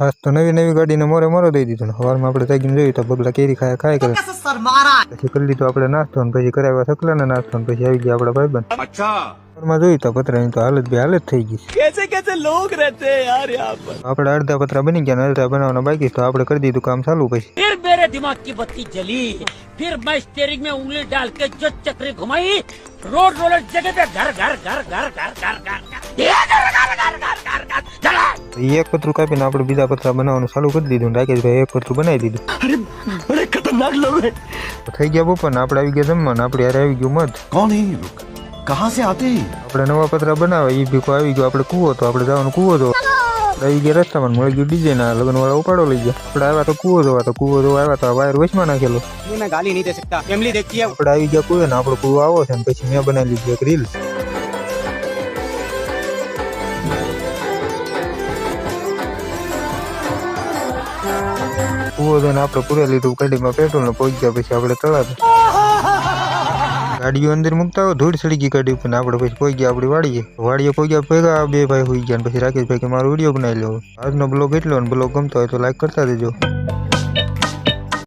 ખાસ તો નવી નવી ગાડીને મોરે દઈ દીધો ને સવારમાં આપણે જાગીને જોયું તો બગલા કેરી ખાય કરે પછી કરી લીધો આપણે નાસ્તો ને પછી કરાવ્યા સકલાને નાસ્તો ને પછી આવી ગયા આપણા ભાઈબંધ સવારમાં જોયું તો પતરાની તો હાલત થઈ ગઈ कैसे कैसे लोग रहते हैं यार यहाँ पर। આપણે અડધા પતરા બની ગયા ને અડધા બનાવવાના બાકી તો આપણે કરી દીધું કામ ચાલુ પછી फिर मेरे दिमाग की बत्ती जली, फिर मैं स्टीयरिंग में उंगली डाल के जो चक्री घुमाई, रोड रोलर जगह पे घर घर घर घर घर घर घर એક પતરું કાપીને આપણે બીજા પતરા બનાવવાનું ચાલુ કરી દીધું રાકેશભાઈ એક પતરું બનાવી દીધું अरे बड़े खतरनाक लोग हैं। થઈ ગયા બપોર ને આપણે આવી ગયા જમવાનું આપણે યાર આવી ગયું મધ कौन है ये लोग, कहाँ से आते हैं? આપણે નવા પતરા બનાવે એ ભીખો આવી ગયો આપણે કૂવો તો આપણે જવાનું કૂવો તો આવી ગયા રસ્તામાં મળી ગયું ડીજે ના લગ્ન વાળા ઉપાડો લઈ ગયા આપણે આવ્યા તો કૂવો જોવા તો કૂવો જોવા આવ્યા તો વાયર વચમાં નાખેલો मैं गाली नहीं दे सकता, फैमिली देखती है। આપણે આવી ગયા કૂવે ને આપણો કૂવો આવો છે ને પછી મેં બનાવી લીધી એક રીલ કૂવો જોઈને આપણે પૂરે લીધું ગાડીમાં પેટ્રોલ ને પહોંચી ગયા પછી આપણે તળાવ ગાડીઓ અંદર મૂકતા હોય ધૂળ સડી ગઈ ગાડી ઉપર ને આપણે પછી પહોંચી ગયા આપણી વાડીએ પહોંચી ગયા ભેગા બે ભાઈ હોઈ ગયા ને પછી રાકેશભાઈ કે મારો વિડીયો બનાવી લો આજનો બ્લોગ એટલો ને બ્લોગ ગમતો હોય તો લાઈક કરતા દેજો।